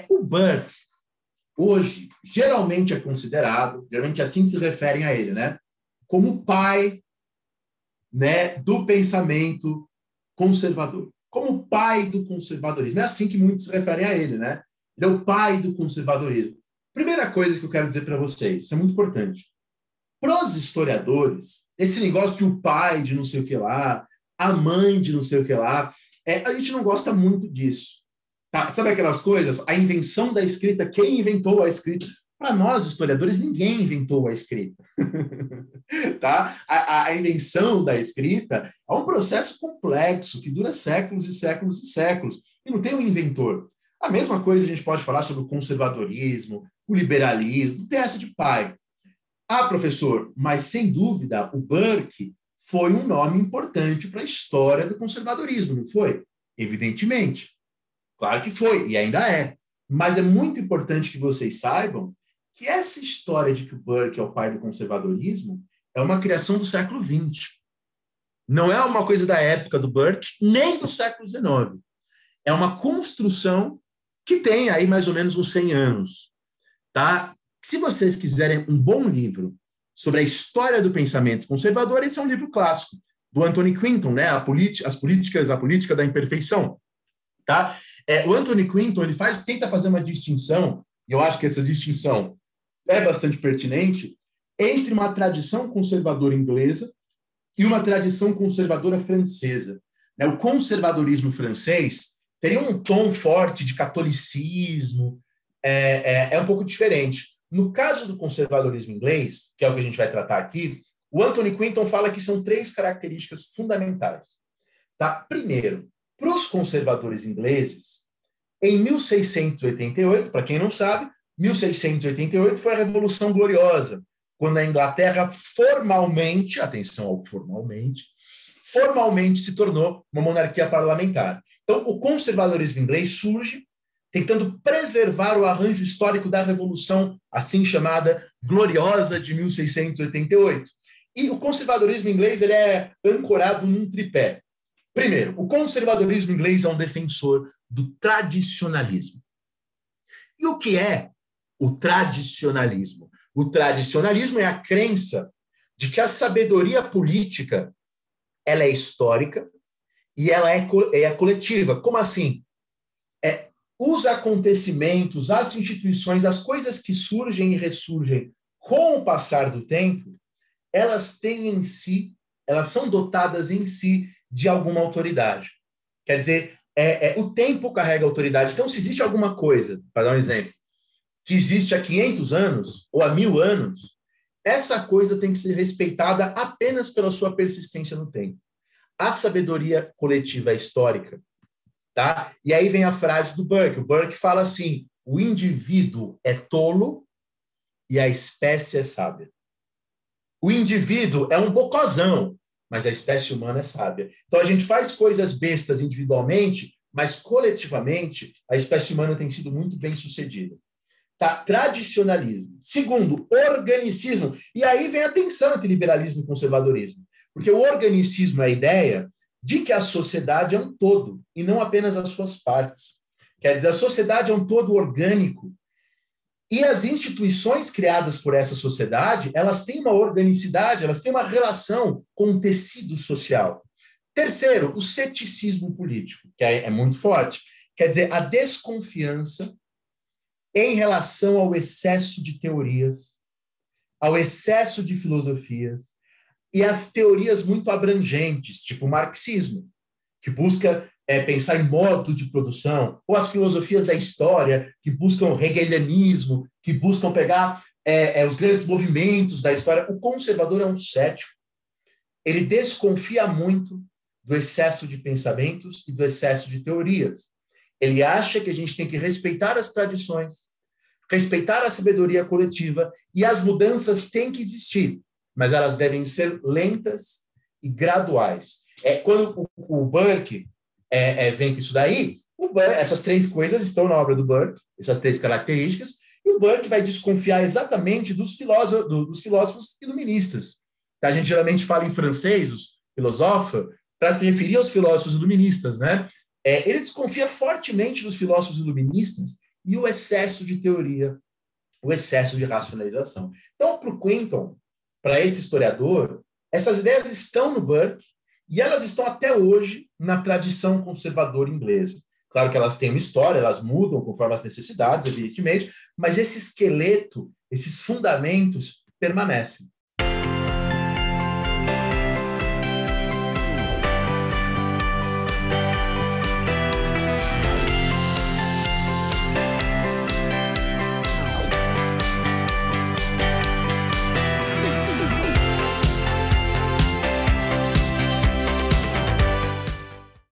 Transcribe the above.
O Burke, hoje, geralmente é considerado, geralmente assim que se referem a ele, né, como o pai, né, do pensamento conservador, como o pai do conservadorismo. É assim que muitos se referem a ele, né? Ele é o pai do conservadorismo. Primeira coisa que eu quero dizer para vocês, isso é muito importante. Para os historiadores, esse negócio de o pai de não sei o que lá, a mãe de não sei o que lá, a gente não gosta muito disso. Tá? Sabe aquelas coisas? A invenção da escrita, quem inventou a escrita? Para nós, historiadores, ninguém inventou a escrita. Tá? A invenção da escrita é um processo complexo, que dura séculos e séculos e séculos, e não tem um inventor. A mesma coisa a gente pode falar sobre o conservadorismo, o liberalismo, não tem essa de pai. Professor, mas sem dúvida o Burke foi um nome importante para a história do conservadorismo, não foi? Evidentemente. Claro que foi, e ainda é. Mas é muito importante que vocês saibam que essa história de que o Burke é o pai do conservadorismo é uma criação do século XX. Não é uma coisa da época do Burke, nem do século XIX. É uma construção que tem aí mais ou menos uns 100 anos. Tá? Se vocês quiserem um bom livro sobre a história do pensamento conservador, esse é um livro clássico, do Anthony Quinton, né? A política da imperfeição. Tá? O Anthony Quinton ele tenta fazer uma distinção, e eu acho que essa distinção é bastante pertinente, entre uma tradição conservadora inglesa e uma tradição conservadora francesa. O conservadorismo francês teria um tom forte de catolicismo, é um pouco diferente. No caso do conservadorismo inglês, que é o que a gente vai tratar aqui, o Anthony Quinton fala que são 3 características fundamentais. Tá? Primeiro, para os conservadores ingleses, em 1688, para quem não sabe, 1688 foi a Revolução Gloriosa, quando a Inglaterra formalmente, atenção ao formalmente se tornou uma monarquia parlamentar. Então, o conservadorismo inglês surge tentando preservar o arranjo histórico da Revolução, assim chamada Gloriosa de 1688. E o conservadorismo inglês ele é ancorado num tripé. Primeiro, o conservadorismo inglês é um defensor do tradicionalismo. E o que é o tradicionalismo? O tradicionalismo é a crença de que a sabedoria política ela é histórica e ela é coletiva. Como assim? Os acontecimentos, as instituições, as coisas que surgem e ressurgem com o passar do tempo, elas têm em si, elas são dotadas em si de alguma autoridade. Quer dizer, o tempo carrega autoridade. Então, se existe alguma coisa, para dar um exemplo, que existe há 500 anos ou há 1000 anos, essa coisa tem que ser respeitada apenas pela sua persistência no tempo. A sabedoria coletiva é histórica. Tá? E aí vem a frase do Burke. O Burke fala assim, o indivíduo é tolo e a espécie é sábia. O indivíduo é um bocozão, mas a espécie humana é sábia. Então, a gente faz coisas bestas individualmente, mas coletivamente, a espécie humana tem sido muito bem sucedida. Tá? Tradicionalismo. Segundo, organicismo. E aí vem a tensão entre liberalismo e conservadorismo. Porque o organicismo é a ideia de que a sociedade é um todo, e não apenas as suas partes. Quer dizer, a sociedade é um todo orgânico, e as instituições criadas por essa sociedade, elas têm uma organicidade, elas têm uma relação com o tecido social. Terceiro, o ceticismo político, que é muito forte. Quer dizer, a desconfiança em relação ao excesso de teorias, ao excesso de filosofias, e as teorias muito abrangentes, tipo o marxismo, que busca pensar em modo de produção, ou as filosofias da história, que buscam o hegelianismo, que buscam pegar os grandes movimentos da história. O conservador é um cético. Ele desconfia muito do excesso de pensamentos e do excesso de teorias. Ele acha que a gente tem que respeitar as tradições, respeitar a sabedoria coletiva, e as mudanças têm que existir, mas elas devem ser lentas e graduais. Quando o Burke vem com isso daí, essas 3 coisas estão na obra do Burke, essas 3 características, e o Burke vai desconfiar exatamente dos filósofos iluministas. A gente geralmente fala em francês, os filósofos, para se referir aos filósofos iluministas, né? Ele desconfia fortemente dos filósofos iluministas, e o excesso de teoria, o excesso de racionalização. Então, para o Quinton, para esse historiador, essas ideias estão no Burke e elas estão até hoje na tradição conservadora inglesa. Claro que elas têm uma história, elas mudam conforme as necessidades, evidentemente, mas esse esqueleto, esses fundamentos permanecem.